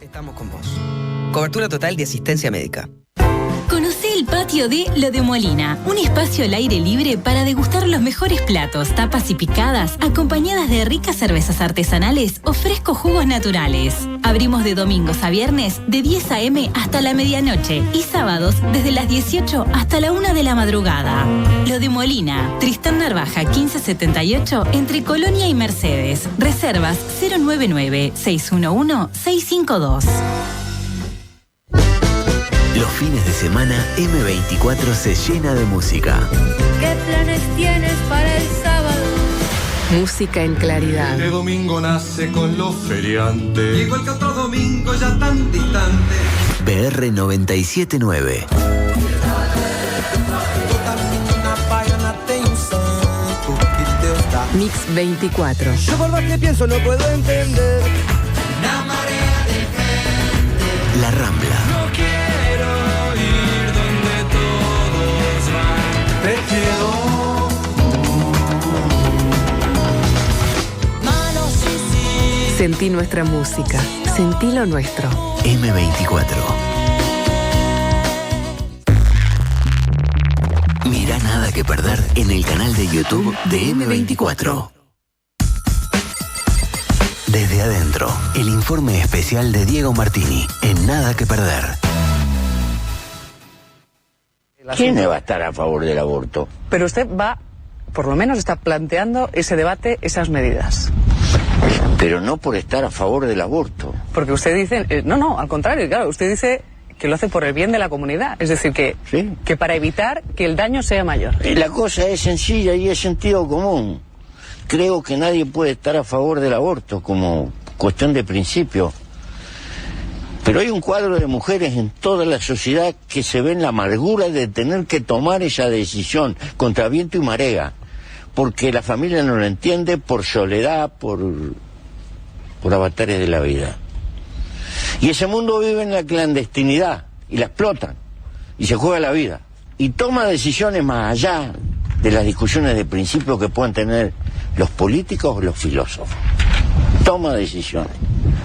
Estamos con vos. Cobertura total de asistencia médica. Conocí el patio de Lo de Molina, un espacio al aire libre para degustar los mejores platos, tapas y picadas, acompañadas de ricas cervezas artesanales o frescos jugos naturales. Abrimos de domingos a viernes de 10 a.m. hasta la medianoche y sábados desde las 18 hasta la 1 de la madrugada. Lo de Molina, Tristán Narvaja 1578 entre Colonia y Mercedes. Reservas 099-611-652. Los fines de semana, M24 se llena de música. ¿Qué planes tienes para el sábado? Música en claridad. Este domingo nace con los feriantes. Igual que otro domingo ya tan distante. BR 979. Mix 24. Yo por más que pienso no puedo entender. La marea de gente. La Rambla. No quiero ir donde todos van. Te quiero. Sentí nuestra música. Sentí lo nuestro. M24. Mirá Nada que Perder en el canal de YouTube de M24. Desde adentro, el informe especial de Diego Martini en Nada que Perder. ¿Quién va a estar a favor del aborto? Pero usted va, por lo menos está planteando ese debate, esas medidas. Pero no por estar a favor del aborto. Porque usted dice, no, al contrario, claro, usted dice que lo hace por el bien de la comunidad. Es decir, que para evitar que el daño sea mayor. La cosa es sencilla y es sentido común. Creo que nadie puede estar a favor del aborto como cuestión de principio. Pero hay un cuadro de mujeres en toda la sociedad que se ven la amargura de tener que tomar esa decisión contra viento y marea. Porque la familia no lo entiende, por soledad, por avatares de la vida. Y ese mundo vive en la clandestinidad y la explotan y se juega la vida. Y toma decisiones más allá de las discusiones de principio que puedan tener los políticos o los filósofos. Toma decisiones.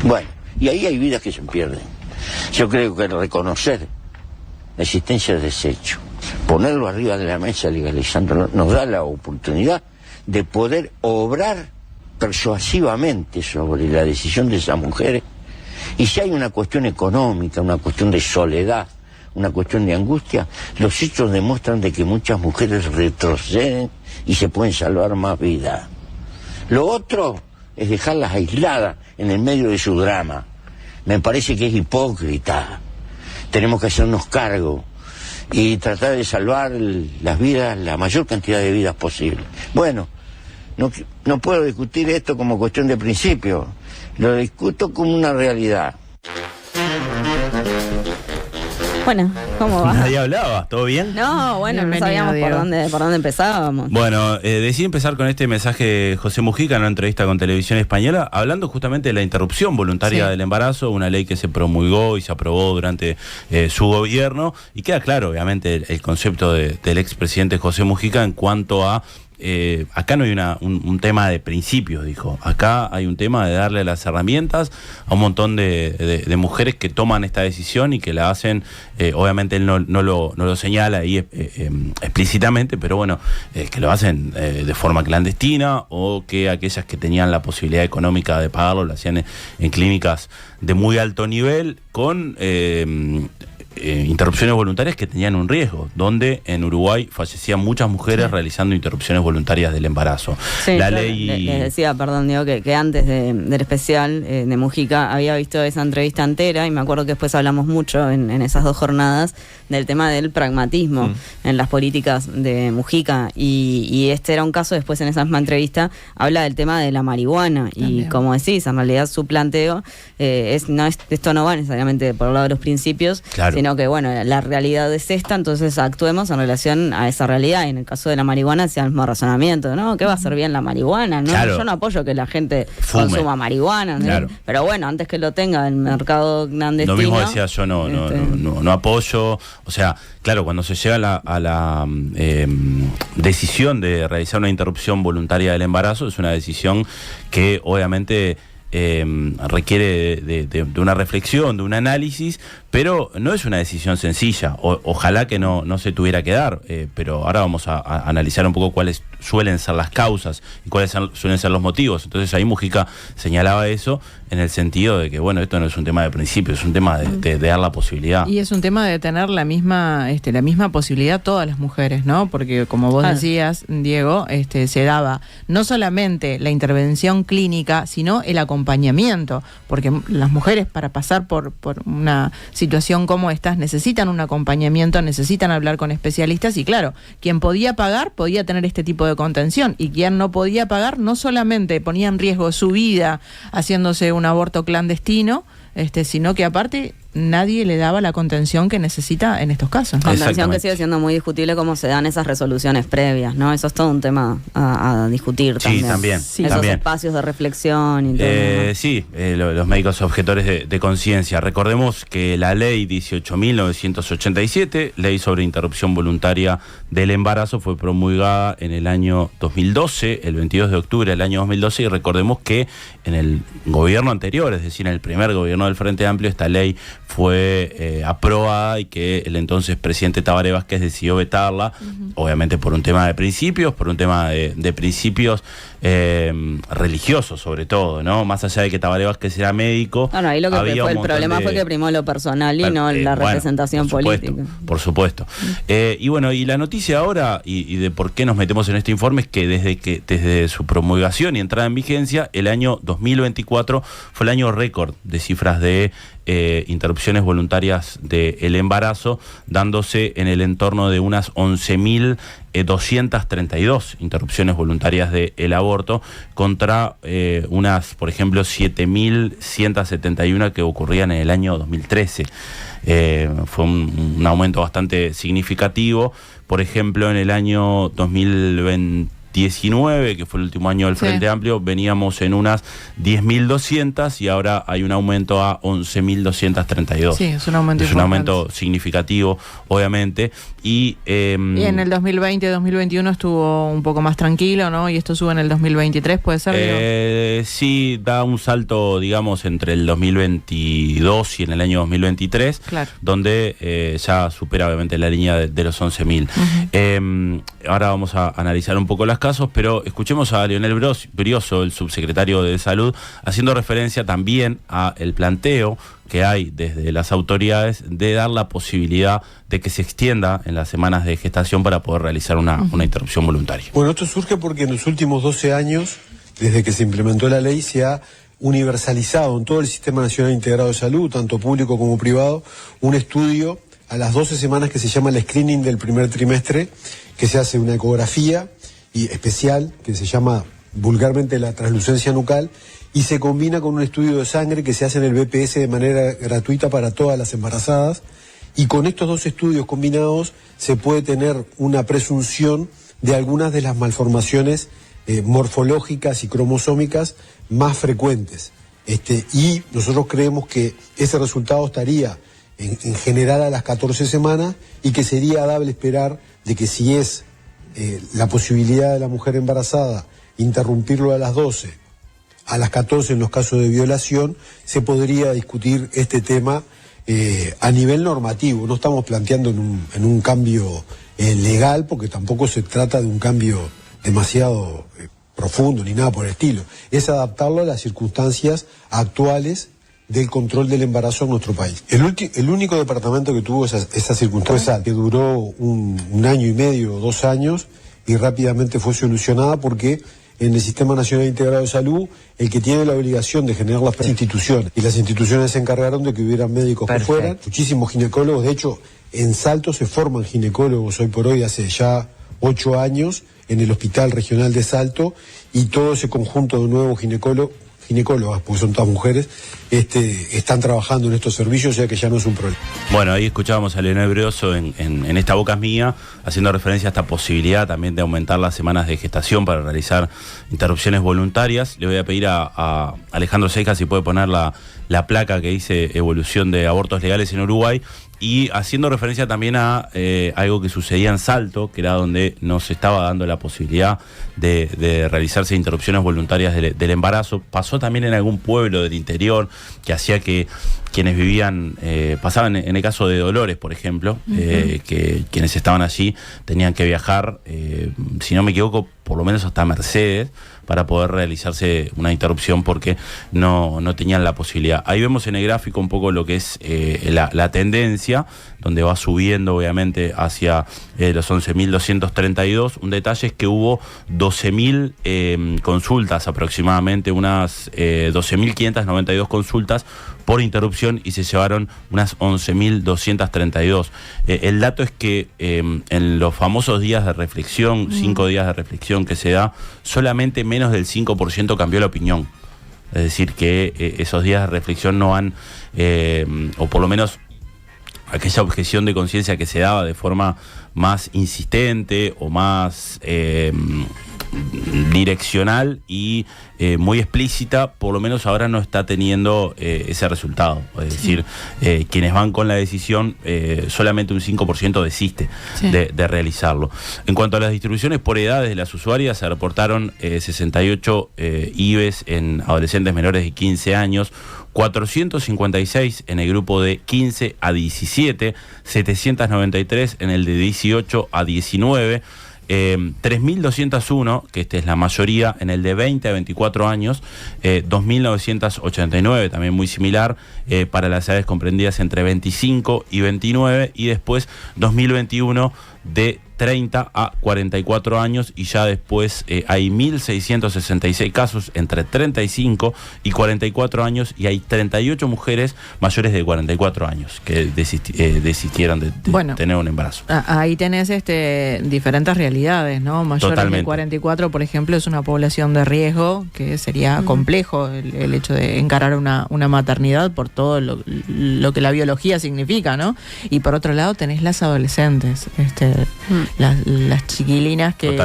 Bueno, y ahí hay vidas que se pierden. Yo creo que reconocer la existencia de desecho, ponerlo arriba de la mesa legalizándolo, nos da la oportunidad de poder obrar persuasivamente sobre la decisión de esas mujeres. Y si hay una cuestión económica, una cuestión de soledad, una cuestión de angustia, los hechos demuestran de que muchas mujeres retroceden y se pueden salvar más vidas. Lo otro es dejarlas aisladas en el medio de su drama. Me parece que es hipócrita. Tenemos que hacernos cargo y tratar de salvar las vidas, la mayor cantidad de vidas posible. Bueno, no puedo discutir esto como cuestión de principio, lo discuto como una realidad. Bueno, ¿cómo va? Nadie hablaba, ¿todo bien? No, bueno, no sabíamos por dónde empezábamos. Bueno, decidí empezar con este mensaje de José Mujica en una entrevista con Televisión Española, hablando justamente de la interrupción voluntaria del embarazo, una ley que se promulgó y se aprobó durante su gobierno, y queda claro, obviamente, el concepto del expresidente José Mujica en cuanto a acá no hay un tema de principios, dijo. Acá hay un tema de darle las herramientas a un montón de mujeres que toman esta decisión y que la hacen, obviamente él no lo señala ahí explícitamente, pero bueno, que lo hacen de forma clandestina, o que aquellas que tenían la posibilidad económica de pagarlo lo hacían en clínicas de muy alto nivel con interrupciones voluntarias que tenían un riesgo, donde en Uruguay fallecían muchas mujeres realizando interrupciones voluntarias del embarazo. Sí, la ley... Les decía, perdón, Diego, que antes del especial de Mujica había visto esa entrevista entera y me acuerdo que después hablamos mucho en esas 2 jornadas del tema del pragmatismo en las políticas de Mujica, y este era un caso. Después en esa misma entrevista habla del tema de la marihuana. También. Y como decís, en realidad su planteo esto no va necesariamente por el lado de los principios, sino que bueno, la realidad es esta, entonces actuemos en relación a esa realidad. Y en el caso de la marihuana hacía el mismo razonamiento, ¿no? ¿Qué va a hacer bien la marihuana? ¿No? Yo no apoyo que la gente consuma marihuana, ¿no? Pero bueno, antes que lo tenga el mercado clandestino. Lo mismo decía yo, no apoyo. O sea, claro, cuando se llega a la decisión de realizar una interrupción voluntaria del embarazo, es una decisión que obviamente requiere de una reflexión, de un análisis, pero no es una decisión sencilla. Ojalá que no se tuviera que dar, pero ahora vamos a analizar un poco cuáles suelen ser las causas y cuáles suelen ser los motivos. Entonces ahí Mujica señalaba eso en el sentido de que, bueno, esto no es un tema de principio, es un tema de dar la posibilidad. Y es un tema de tener la misma posibilidad todas las mujeres, ¿no? Porque como vos decías, Diego, se daba no solamente la intervención clínica, sino el acompañamiento, porque las mujeres para pasar por una situación como esta necesitan un acompañamiento, necesitan hablar con especialistas y claro, quien podía pagar podía tener este tipo de contención y quien no podía pagar no solamente ponía en riesgo su vida haciéndose un aborto clandestino, sino que aparte nadie le daba la contención que necesita en estos casos, ¿no? Contención que sigue siendo muy discutible cómo se dan esas resoluciones previas, ¿no? Eso es todo un tema a discutir también. Sí, también. Esos espacios de reflexión y todo. Sí, los médicos objetores de conciencia. Recordemos que la ley 18.987, ley sobre interrupción voluntaria del embarazo, fue promulgada en el año 2012, el 22 de octubre del año 2012, y recordemos que en el gobierno anterior, es decir, en el primer gobierno del Frente Amplio, esta ley fue aprobada y que el entonces presidente Tabaré Vázquez decidió vetarla, obviamente por un tema de principios, por un tema de principios religiosos sobre todo, ¿no? Más allá de que Tabaré Vázquez era médico. Bueno, ahí lo que fue el problema fue que primó lo personal y no la representación política. Por supuesto. Y bueno, y la noticia ahora, y de por qué nos metemos en este informe, es que desde su promulgación y entrada en vigencia, el año 2024 fue el año récord de cifras de interrupciones voluntarias del embarazo, dándose en el entorno de unas 11.232 interrupciones voluntarias del aborto contra unas, por ejemplo, 7.171 que ocurrían en el año 2013. Fue un aumento bastante significativo. Por ejemplo, en el año 2019, que fue el último año del Frente Amplio, veníamos en unas 10.200 y ahora hay un aumento a 11.232. Sí, es un aumento importante. Es un aumento significativo, obviamente. Y en el 2020-2021 estuvo un poco más tranquilo, ¿no? Y esto sube en el 2023, ¿puede ser? Sí, da un salto, digamos, entre el 2022 y en el año 2023, claro, donde ya supera obviamente la línea de los 11.000. Ahora vamos a analizar un poco las casos, pero escuchemos a Leonel Brioso, el subsecretario de Salud, haciendo referencia también a el planteo que hay desde las autoridades de dar la posibilidad de que se extienda en las semanas de gestación para poder realizar una interrupción voluntaria. Bueno, esto surge porque en los últimos 12 años, desde que se implementó la ley, se ha universalizado en todo el Sistema Nacional Integrado de Salud, tanto público como privado, un estudio a las 12 semanas que se llama el screening del primer trimestre, que se hace una ecografía especial, que se llama vulgarmente la translucencia nucal, y se combina con un estudio de sangre que se hace en el BPS de manera gratuita para todas las embarazadas, y con estos dos estudios combinados se puede tener una presunción de algunas de las malformaciones morfológicas y cromosómicas más frecuentes. Y nosotros creemos que ese resultado estaría en general a las 14 semanas y que sería dable esperar de que si es la posibilidad de la mujer embarazada interrumpirlo a las 12, a las 14 en los casos de violación, se podría discutir este tema a nivel normativo. No estamos planteando en un cambio legal, porque tampoco se trata de un cambio demasiado profundo ni nada por el estilo. Es adaptarlo a las circunstancias actuales del control del embarazo en nuestro país. El único departamento que tuvo esa circunstancia, que duró un año y medio o 2 años, y rápidamente fue solucionada porque en el Sistema Nacional Integrado de Salud, el que tiene la obligación de generar las instituciones, y las instituciones se encargaron de que hubieran médicos que fueran, muchísimos ginecólogos. De hecho, en Salto se forman ginecólogos hoy por hoy, hace ya 8 años, en el Hospital Regional de Salto, y todo ese conjunto de nuevos ginecólogas, porque son todas mujeres, están trabajando en estos servicios, ya que ya no es un problema. Bueno, ahí escuchábamos a Leonel Brioso en Esta Boca es Mía, haciendo referencia a esta posibilidad también de aumentar las semanas de gestación para realizar interrupciones voluntarias. Le voy a pedir a Alejandro Seca si puede poner la placa que dice evolución de abortos legales en Uruguay, y haciendo referencia también a algo que sucedía en Salto, que era donde nos estaba dando la posibilidad de realizarse interrupciones voluntarias del embarazo. Pasó también en algún pueblo del interior, que hacía que quienes vivían, pasaban en el caso de Dolores, por ejemplo, que quienes estaban allí tenían que viajar, si no me equivoco, por lo menos hasta Mercedes, para poder realizarse una interrupción porque no tenían la posibilidad. Ahí vemos en el gráfico un poco lo que es la tendencia, donde va subiendo obviamente hacia los 11.232. Un detalle es que hubo 12.000 consultas aproximadamente, unas 12.592 consultas por interrupción, y se llevaron unas 11.232. El dato es que en los famosos días de reflexión, 5 días de reflexión que se da, solamente menos del 5% cambió la opinión. Es decir, que esos días de reflexión no han, o por lo menos aquella objeción de conciencia que se daba de forma más insistente o más direccional y muy explícita, por lo menos ahora no está teniendo ese resultado. Es decir, quienes van con la decisión, solamente un 5% desiste de realizarlo. En cuanto a las distribuciones por edades de las usuarias, se reportaron 68 IVEs en adolescentes menores de 15 años, 456 en el grupo de 15 a 17, 793 en el de 18 a 19, 3.201, que esta es la mayoría, en el de 20 a 24 años, 2.989, también muy similar, para las edades comprendidas entre 25 y 29, y después 2021 de 30 a 44 años, y ya después hay 1.666 casos entre 35 y 44 años, y hay 38 mujeres mayores de 44 años que desistieron de tener un embarazo. Ahí tenés diferentes realidades, ¿no? Mayores Totalmente. de 44, por ejemplo, es una población de riesgo, que sería complejo el hecho de encarar una maternidad por todo lo que la biología significa, ¿no? Y por otro lado tenés las adolescentes, las chiquilinas que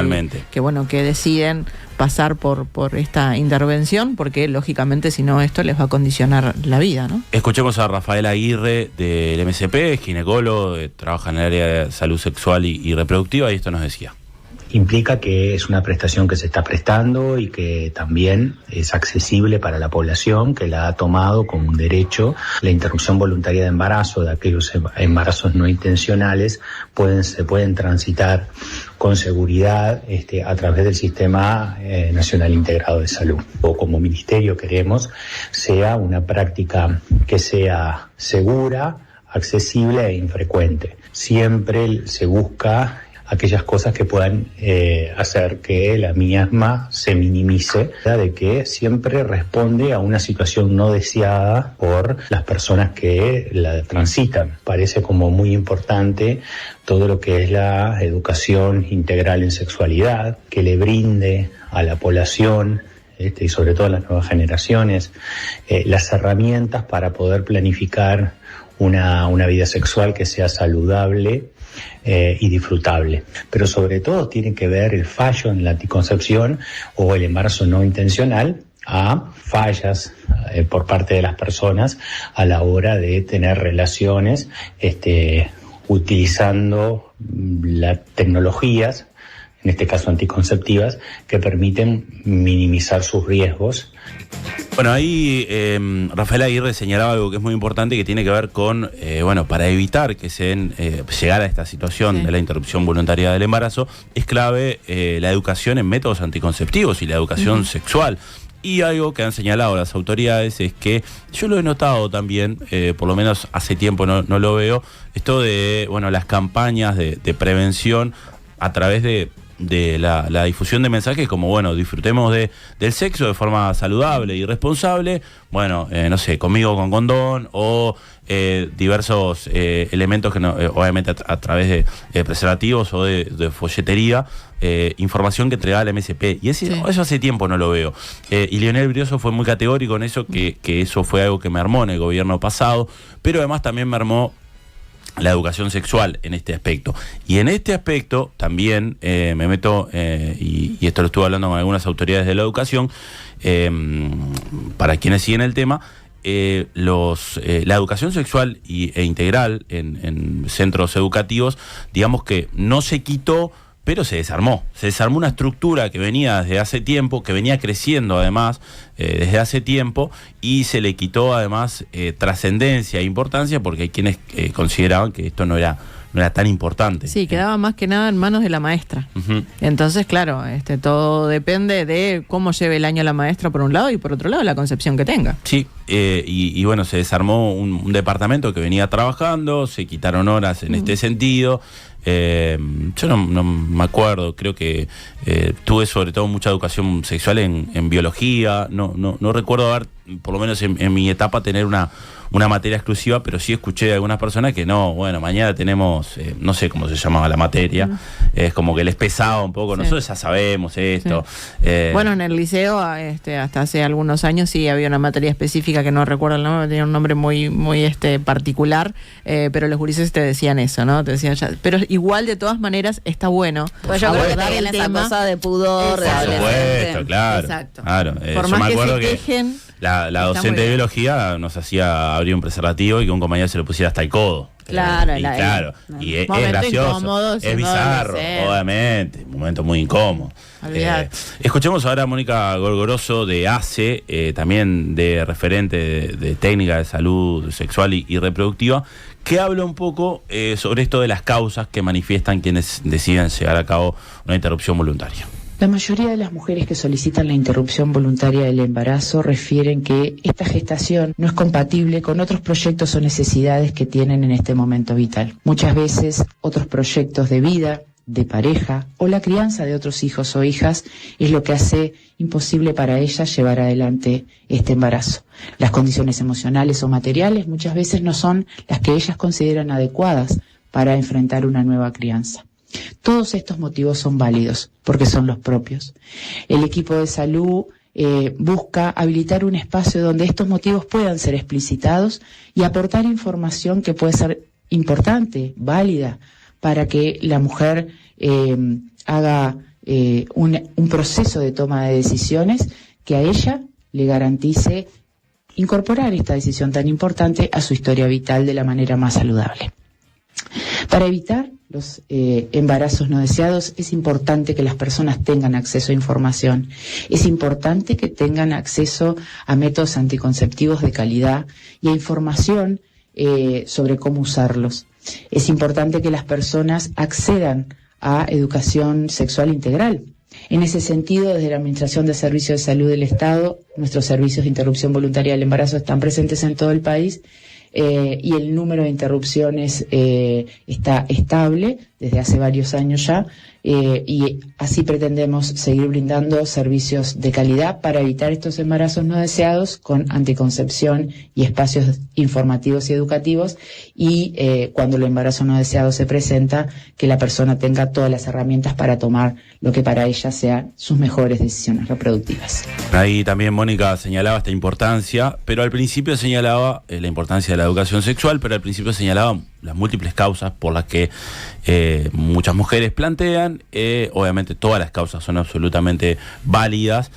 deciden pasar por esta intervención, porque lógicamente si no esto les va a condicionar la vida, ¿no? Escuchemos a Rafael Aguirre del MSP, ginecólogo, trabaja en el área de salud sexual y reproductiva, y esto nos decía. Implica que es una prestación que se está prestando y que también es accesible para la población, que la ha tomado como un derecho. La interrupción voluntaria de embarazo, de aquellos embarazos no intencionales, se pueden transitar con seguridad a través del Sistema Nacional Integrado de Salud. O como ministerio queremos sea una práctica que sea segura, accesible e infrecuente. Siempre se busca aquellas cosas que puedan hacer que la miasma se minimice, de que siempre responde a una situación no deseada por las personas que la transitan. Parece como muy importante todo lo que es la educación integral en sexualidad, que le brinde a la población y sobre todo a las nuevas generaciones las herramientas para poder planificar una vida sexual que sea saludable y disfrutable. Pero sobre todo tiene que ver el fallo en la anticoncepción o el embarazo no intencional a fallas por parte de las personas a la hora de tener relaciones utilizando las tecnologías, en este caso anticonceptivas, que permiten minimizar sus riesgos. Bueno, ahí Rafael Aguirre señalaba algo que es muy importante, que tiene que ver con, para evitar que llegar a esta situación de la interrupción voluntaria del embarazo, es clave la educación en métodos anticonceptivos y la educación sexual. Y algo que han señalado las autoridades es que, yo lo he notado también, por lo menos hace tiempo no lo veo, esto de las campañas de prevención a través de de la difusión de mensajes como, bueno, disfrutemos del sexo de forma saludable y responsable, bueno, no sé, conmigo con condón o diversos elementos que no, obviamente a través de preservativos o de folletería, información que entregaba la MSP. Y eso hace tiempo no lo veo. Y Leonel Brioso fue muy categórico en eso, que eso fue algo que me armó en el gobierno pasado, pero además también me armó la educación sexual en este aspecto. Y en este aspecto también me meto, y esto lo estuve hablando con algunas autoridades de la educación, para quienes siguen el tema, la educación sexual e integral en centros educativos, digamos que no se quitó, pero se desarmó una estructura que venía desde hace tiempo, que venía creciendo además desde hace tiempo, y se le quitó además trascendencia e importancia, porque hay quienes consideraban que esto no era tan importante. Sí, quedaba más que nada en manos de la maestra. Uh-huh. Entonces, claro, todo depende de cómo lleve el año la maestra por un lado y por otro lado la concepción que tenga. Sí, y bueno, se desarmó un departamento que venía trabajando, se quitaron horas en este sentido. Yo no me acuerdo, creo que tuve sobre todo mucha educación sexual en biología, no recuerdo haber, por lo menos en mi etapa, tener una materia exclusiva, pero sí escuché de algunas personas que no, bueno, mañana tenemos, no sé cómo se llamaba la materia, es como que les pesaba un poco, nosotros ya sabemos esto. Sí. Bueno, en el liceo, hasta hace algunos años sí había una materia específica que no recuerdo el nombre, tenía un nombre muy particular, pero los gurises te decían eso, ¿no? Te decían ya, pero igual de todas maneras está bueno. Pues yo creo que también esa cosa de pudor, de adolescente. Por supuesto, claro. Exacto. Claro. Por Yo más me que acuerdo se quejen, la docente de biología nos hacía abrir un preservativo y que un compañero se lo pusiera hasta el codo. Claro, y es gracioso, es bizarro, obviamente, un momento muy incómodo. Escuchemos ahora a Mónica Gorgoroso de ACE, también de referente de técnica de salud sexual y reproductiva, que habla un poco sobre esto de las causas que manifiestan quienes deciden llevar a cabo una interrupción voluntaria. La mayoría de las mujeres que solicitan la interrupción voluntaria del embarazo refieren que esta gestación no es compatible con otros proyectos o necesidades que tienen en este momento vital. Muchas veces otros proyectos de vida, de pareja o la crianza de otros hijos o hijas es lo que hace imposible para ellas llevar adelante este embarazo. Las condiciones emocionales o materiales muchas veces no son las que ellas consideran adecuadas para enfrentar una nueva crianza. Todos estos motivos son válidos porque son los propios. El equipo de salud busca habilitar un espacio donde estos motivos puedan ser explicitados y aportar información que puede ser importante, válida, para que la mujer haga un proceso de toma de decisiones que a ella le garantice incorporar esta decisión tan importante a su historia vital de la manera más saludable. Para evitar los embarazos no deseados es importante que las personas tengan acceso a información, es importante que tengan acceso a métodos anticonceptivos de calidad y a información sobre cómo usarlos. Es importante que las personas accedan a educación sexual integral. En ese sentido, desde la Administración de Servicios de Salud del Estado, nuestros servicios de interrupción voluntaria del embarazo están presentes en todo el país. Y el número de interrupciones está estable desde hace varios años ya, y así pretendemos seguir brindando servicios de calidad para evitar estos embarazos no deseados con anticoncepción y espacios informativos y educativos, y cuando el embarazo no deseado se presenta, que la persona tenga todas las herramientas para tomar lo que para ella sean sus mejores decisiones reproductivas. Ahí también Mónica señalaba esta importancia, pero al principio señalaba la importancia de la educación sexual, pero al principio señalaba las múltiples causas por las que muchas mujeres plantean. Obviamente todas las causas son absolutamente válidas,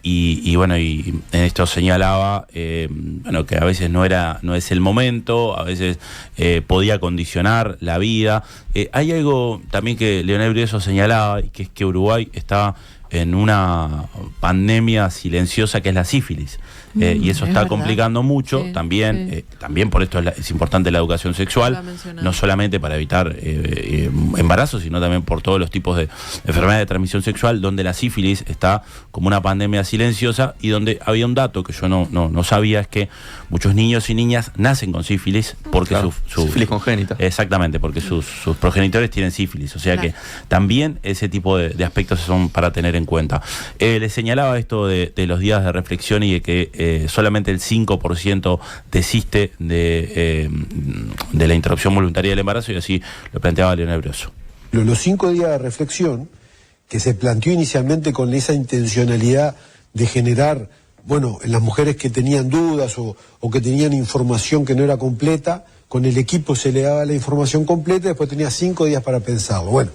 y bueno, y en esto señalaba bueno, que a veces no es el momento, a veces podía condicionar la vida. Hay algo también que Leonel Brioso señalaba, y que es que Uruguay está en una pandemia silenciosa que es la sífilis. Y eso está complicando mucho. También por esto es importante la educación sexual, no solamente para evitar embarazos, sino también por todos los tipos de enfermedades de transmisión sexual, donde la sífilis está como una pandemia silenciosa, y donde había un dato que yo no sabía, es que muchos niños y niñas nacen con sífilis porque su sífilis congénita. Exactamente, porque sus progenitores tienen sífilis. O sea que también ese tipo de aspectos son para tener en cuenta. Les señalaba esto de los días de reflexión y de que solamente el 5% desiste de la interrupción voluntaria del embarazo, y así lo planteaba Leonel Brioso. Los 5 días de reflexión, que se planteó inicialmente con esa intencionalidad de generar, bueno, en las mujeres que tenían dudas o que tenían información que no era completa, con el equipo se le daba la información completa y después tenía 5 días para pensarlo. Bueno,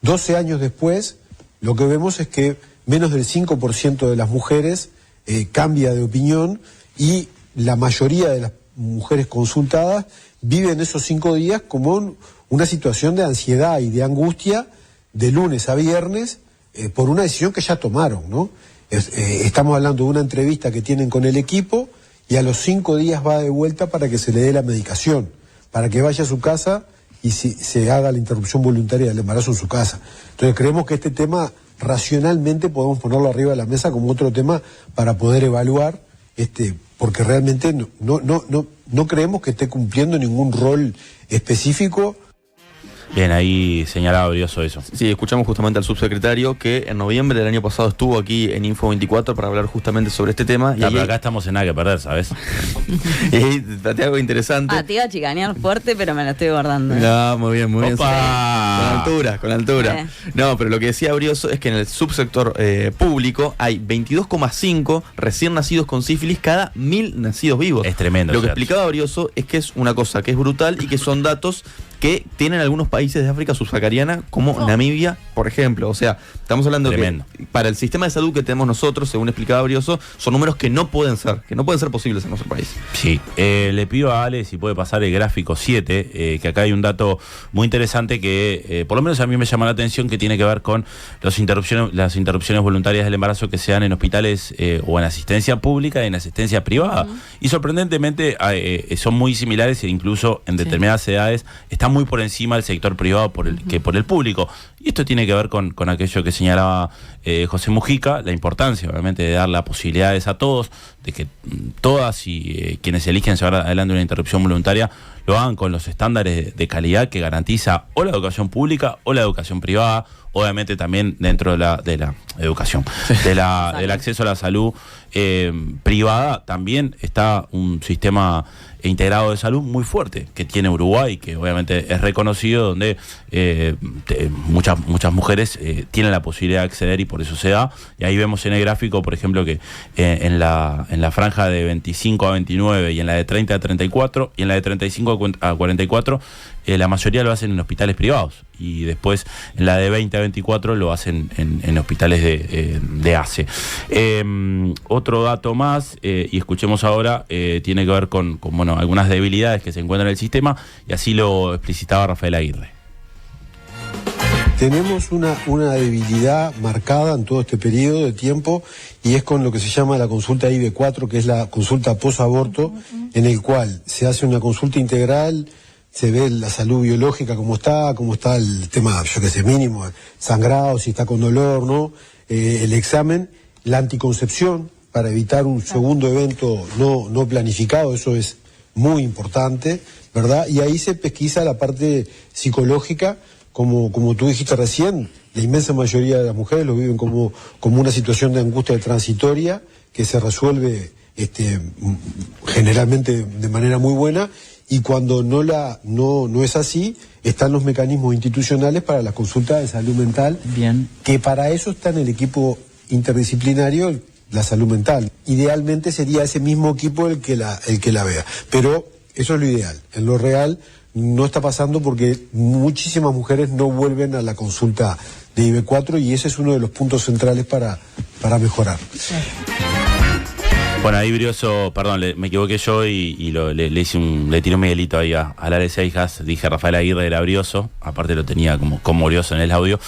12 años después, lo que vemos es que menos del 5% de las mujeres cambia de opinión, y la mayoría de las mujeres consultadas viven esos 5 días como una situación de ansiedad y de angustia de lunes a viernes por una decisión que ya tomaron, ¿no? Estamos hablando de una entrevista que tienen con el equipo, y a los 5 días va de vuelta para que se le dé la medicación, para que vaya a su casa y se haga la interrupción voluntaria del embarazo en su casa. Entonces creemos que este tema racionalmente podemos ponerlo arriba de la mesa como otro tema para poder evaluar, porque realmente no creemos que esté cumpliendo ningún rol específico. Bien, ahí señalaba Brioso eso. Sí, escuchamos justamente al subsecretario que en noviembre del año pasado estuvo aquí en Info 24 para hablar justamente sobre este tema. Pero acá estamos en nada que perder, ¿sabes? Y ahí plantea algo interesante. Te iba a chicanear fuerte, pero me la estoy guardando. No, muy bien, muy bien. ¡Opa! Con altura. No, pero lo que decía Brioso es que en el subsector público hay 22,5 recién nacidos con sífilis cada 1000 nacidos vivos. Es tremendo. Lo que explicaba Brioso es que es una cosa que es brutal y que son datos que tienen algunos países de África subsahariana, como Namibia, por ejemplo. O sea, estamos hablando que para el sistema de salud que tenemos nosotros, según explicaba Brioso, son números que no pueden ser posibles en nuestro país. Sí, le pido a Ale si puede pasar el gráfico 7, que acá hay un dato muy interesante que por lo menos a mí me llama la atención, que tiene que ver con las interrupciones voluntarias del embarazo que se dan en hospitales o en asistencia pública y en asistencia privada. Y sorprendentemente son muy similares, e incluso en determinadas edades está muy por encima del sector privado que por el público. Y esto tiene que ver con aquello que señalaba José Mujica, la importancia obviamente de dar las posibilidades a todos, de que todas y quienes eligen llevar adelante una interrupción voluntaria lo hagan con los estándares de calidad que garantiza o la educación pública o la educación privada, obviamente también dentro de la educación, del acceso a la salud privada. También está un sistema integrado de salud muy fuerte que tiene Uruguay, que obviamente es reconocido, donde muchas mujeres tienen la posibilidad de acceder, y por eso se da. Y ahí vemos en el gráfico, por ejemplo, que en la franja de 25 a 29 y en la de 30 a 34 y en la de 35 a 44 la mayoría lo hacen en hospitales privados, y después en la de 20 a 24 lo hacen en hospitales de ACE. Otro dato más, y escuchemos ahora, tiene que ver con algunas debilidades que se encuentran en el sistema, y así lo explicitaba Rafael Aguirre. Tenemos una debilidad marcada en todo este periodo de tiempo, y es con lo que se llama la consulta IB4, que es la consulta post-aborto, en el cual se hace una consulta integral, se ve la salud biológica cómo está el tema, mínimo, sangrado, si está con dolor, ¿no? El examen, la anticoncepción, para evitar un segundo evento no planificado, eso es muy importante, ¿verdad? Y ahí se pesquisa la parte psicológica, como tú dijiste recién, la inmensa mayoría de las mujeres lo viven como una situación de angustia transitoria, que se resuelve generalmente de manera muy buena, y cuando no es así, están los mecanismos institucionales para la consulta de salud mental, que para eso está en el equipo interdisciplinario, la salud mental. Idealmente sería ese mismo equipo el que la vea, pero eso es lo ideal. En lo real no está pasando porque muchísimas mujeres no vuelven a la consulta de IB4, y ese es uno de los puntos centrales para mejorar. Bueno, ahí Brioso, perdón, me equivoqué yo y le tiré un Miguelito ahí a Lara de Seijas. Dije Rafael Aguirre era Brioso, aparte lo tenía como Brioso en el audio.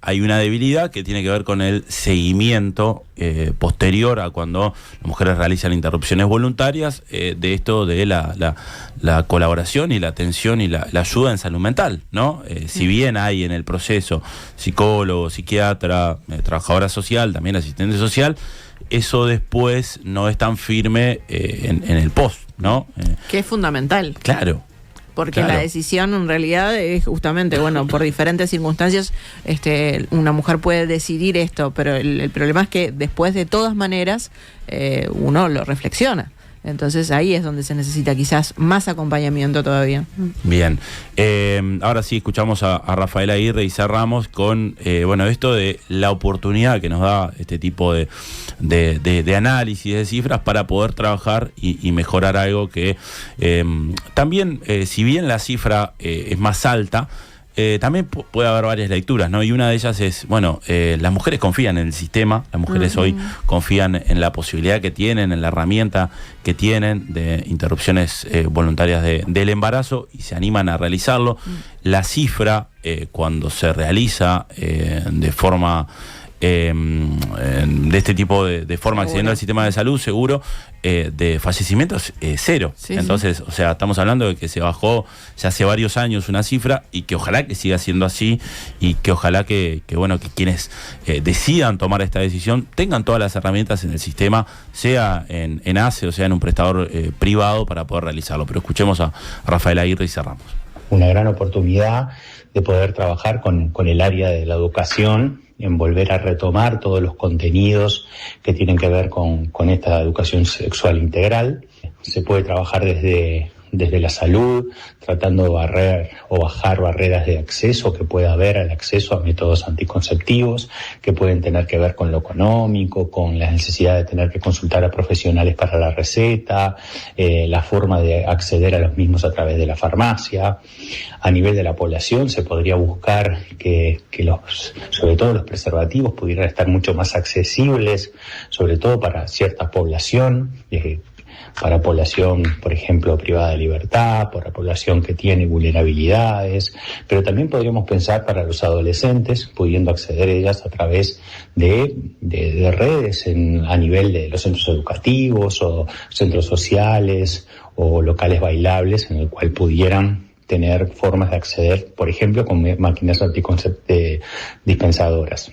Hay una debilidad que tiene que ver con el seguimiento posterior a cuando las mujeres realizan interrupciones voluntarias, de esto de la colaboración y la atención y la ayuda en salud mental, ¿no? Si bien hay en el proceso psicólogo, psiquiatra, trabajadora social, también asistente social, eso después no es tan firme en el post, ¿no? Que es fundamental. Claro. Porque la decisión en realidad es justamente, bueno, por diferentes circunstancias, una mujer puede decidir esto, pero el problema es que después de todas maneras uno lo reflexiona. Entonces ahí es donde se necesita quizás más acompañamiento todavía. Bien, ahora sí escuchamos a Rafael Aguirre y cerramos con esto de la oportunidad que nos da este tipo de análisis de cifras para poder trabajar y mejorar algo que también, si bien la cifra es más alta, también puede haber varias lecturas, ¿no? Y una de ellas es, las mujeres confían en el sistema, las mujeres hoy confían en la posibilidad que tienen, en la herramienta que tienen de interrupciones voluntarias del embarazo y se animan a realizarlo. La cifra, cuando se realiza de forma de este tipo de forma accediendo al sistema de salud seguro, de fallecimientos, cero. Entonces, o sea, estamos hablando de que se bajó ya hace varios años una cifra y que ojalá que siga siendo así y que ojalá que quienes decidan tomar esta decisión tengan todas las herramientas en el sistema, sea en ACE o sea en un prestador privado para poder realizarlo. Pero escuchemos a Rafael Aguirre y cerramos. Una gran oportunidad de poder trabajar con el área de la educación, en volver a retomar todos los contenidos que tienen que ver con esta educación sexual integral. Se puede trabajar desde la salud, tratando de barrer o bajar barreras de acceso que pueda haber al acceso a métodos anticonceptivos, que pueden tener que ver con lo económico, con la necesidad de tener que consultar a profesionales para la receta, la forma de acceder a los mismos a través de la farmacia. A nivel de la población se podría buscar que sobre todo los preservativos pudieran estar mucho más accesibles, sobre todo para cierta población, para población, por ejemplo, privada de libertad, para población que tiene vulnerabilidades, pero también podríamos pensar para los adolescentes, pudiendo acceder a ellas a través de redes a nivel de los centros educativos o centros sociales o locales bailables en el cual pudieran tener formas de acceder, por ejemplo, con máquinas dispensadoras.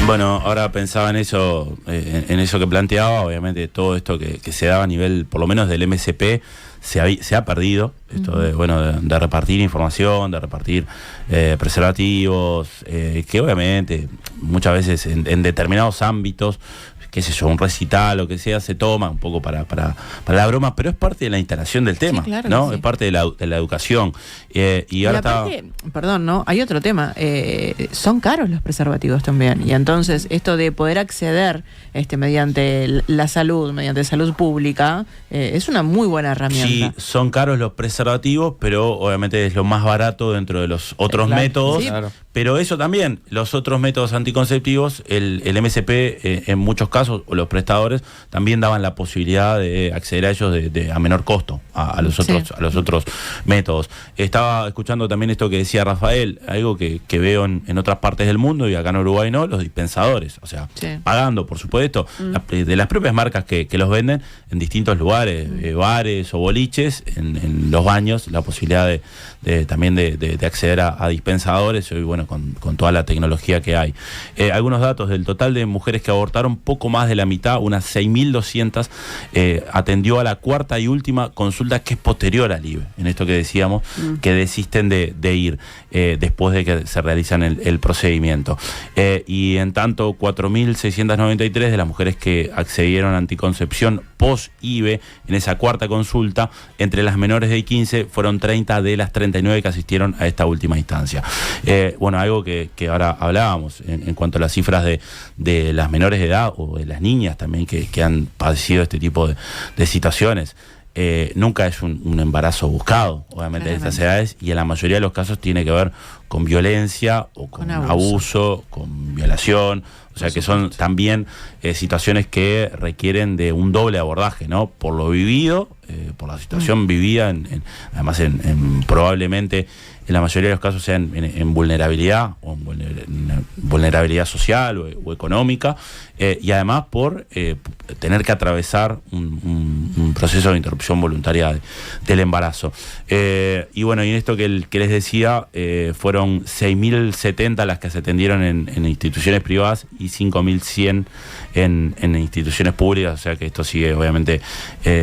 Bueno, ahora pensaba en eso que planteaba. Obviamente todo esto que se daba a nivel, por lo menos del MSP, se ha perdido. Esto de repartir información, de repartir preservativos, que obviamente muchas veces en determinados ámbitos, qué sé yo, un recital o que sea, se toma un poco para la broma, pero es parte de la instalación del tema, claro, ¿no? Es parte de la educación. Y ahora aparte, perdón, ¿no? Hay otro tema. Son caros los preservativos también. Y entonces, esto de poder acceder mediante la salud, mediante salud pública, es una muy buena herramienta. Sí, son caros los preservativos, pero obviamente es lo más barato dentro de los otros métodos. Sí. Claro. Pero eso también, los otros métodos anticonceptivos, el MSP en muchos casos, o los prestadores, también daban la posibilidad de acceder a ellos a menor costo, a los otros métodos. Estaba escuchando también esto que decía Rafael, algo que veo en otras partes del mundo y acá en Uruguay no, los dispensadores, o sea, pagando, por supuesto, de las propias marcas que los venden en distintos lugares, bares o boliches, en los baños, la posibilidad también de acceder a dispensadores, y bueno, con toda la tecnología que hay. Algunos datos: del total de mujeres que abortaron, poco más de la mitad, unas 6.200, atendió a la cuarta y última consulta, que es posterior al IVE, en esto que decíamos, que desisten de ir después de que se realizan el procedimiento. Y en tanto, 4.693 de las mujeres que accedieron a anticoncepción post-IVE en esa cuarta consulta, entre las menores de 15, fueron 30 de las 39 que asistieron a esta última instancia. Bueno, algo que ahora hablábamos en cuanto a las cifras de las menores de edad o de las niñas también que han padecido este tipo de situaciones. Nunca es un embarazo buscado, obviamente, de estas edades, y en la mayoría de los casos tiene que ver con violencia o con abuso, con violación. O sea que son también situaciones que requieren de un doble abordaje, ¿no? Por lo vivido, por la situación vivida, además probablemente en la mayoría de los casos sean en vulnerabilidad o en vulnerabilidad social o económica, y además por tener que atravesar un proceso de interrupción voluntaria del embarazo. Y bueno, y en esto que les decía, fueron 6.070 las que se atendieron en instituciones privadas y 5.100 en instituciones públicas, o sea que esto sigue obviamente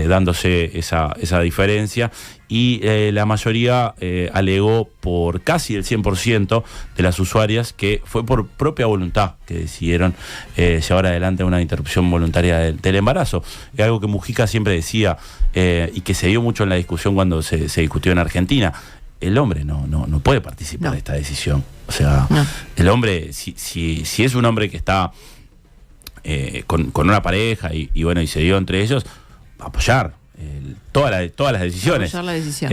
dándose esa diferencia. Y la mayoría alegó por casi el 100% de las usuarias que fue por propia voluntad que decidieron llevar adelante una interrupción voluntaria del embarazo. Es algo que Mujica siempre decía y que se dio mucho en la discusión cuando se discutió en Argentina. El hombre no puede participar de esta decisión. O sea, el hombre, si es un hombre que está con una pareja y bueno, y se dio entre ellos, apoyar todas las decisiones, la decisión.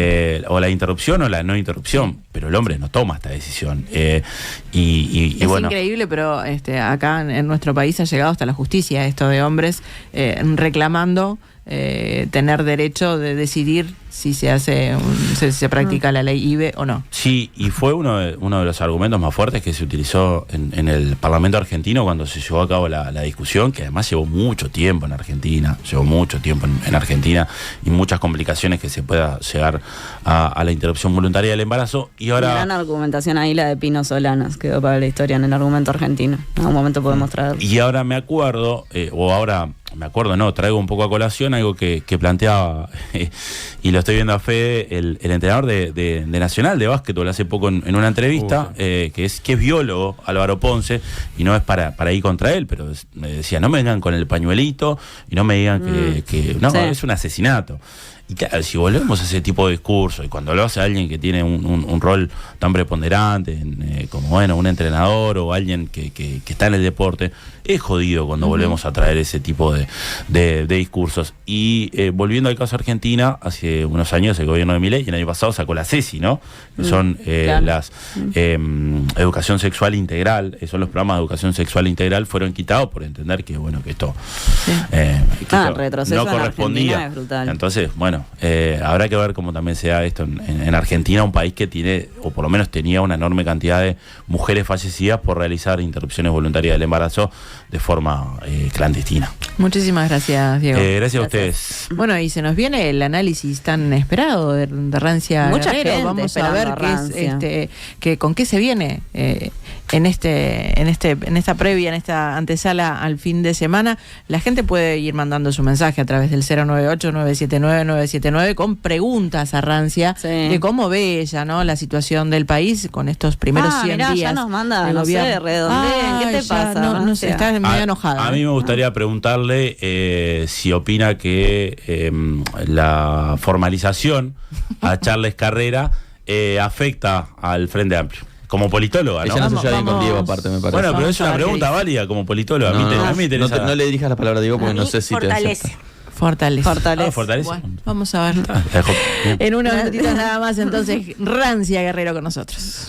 O la interrupción o la no interrupción, pero el hombre no toma esta decisión. Y es bueno, increíble, pero acá en nuestro país ha llegado hasta la justicia esto de hombres reclamando tener derecho de decidir si se hace se practica la ley IVE o no. Sí, y fue uno de los argumentos más fuertes que se utilizó en el Parlamento argentino cuando se llevó a cabo la discusión, que además llevó mucho tiempo en Argentina, y muchas complicaciones que se pueda llegar a la interrupción voluntaria del embarazo. Y ahora, gran argumentación ahí la de Pino Solanas, quedó para la historia en el argumento argentino. En algún momento podemos traerlo. Y ahora me acuerdo, traigo un poco a colación algo que planteaba, y lo estoy viendo a Fede, el entrenador de Nacional de básquetbol hace poco en una entrevista, que es biólogo, Álvaro Ponce, y no es para ir contra él, pero me decía, no me vengan con el pañuelito y no me digan que es un asesinato. Y claro, si volvemos a ese tipo de discurso, y cuando lo hace alguien que tiene un rol tan preponderante como un entrenador o alguien que está en el deporte, es jodido cuando volvemos a traer ese tipo de discursos. Y volviendo al caso Argentina, hace unos años el gobierno de Milei, y el año pasado sacó la CESI, ¿no? Que son las educación sexual integral, son los programas de educación sexual integral, fueron quitados por entender que esto, retroceso no correspondía. Es brutal. Entonces, habrá que ver cómo también se da esto en Argentina, un país que tiene, o por lo menos tenía, una enorme cantidad de mujeres fallecidas por realizar interrupciones voluntarias del embarazo de forma clandestina. Muchísimas gracias, Diego. Gracias a ustedes. Bueno, y se nos viene el análisis tan esperado de Rancia Mucha Guerrero. gente Vamos a ver con qué se viene en esta previa, en esta antesala al fin de semana. La gente puede ir mandando su mensaje a través del 098-979-979 con preguntas a Rancia de cómo ve ella, ¿no?, la situación del país con estos primeros 100 días. Ya nos manda, no sé, redondeen. ¿Qué te pasa? No sé, está medio enojada. A mí me gustaría preguntarle si opina que la formalización a Charles Carrera afecta al Frente Amplio. Como politóloga, ¿no? Ella no se lleva bien con Diego, aparte, me parece. Bueno, pero es una pregunta válida como politóloga. A mí no le dirijas la palabra a Diego porque no sé si fortalece. Fortalece. Bueno, vamos a ver. En unos minutitos nada más, entonces, Rancia Guerrero con nosotros.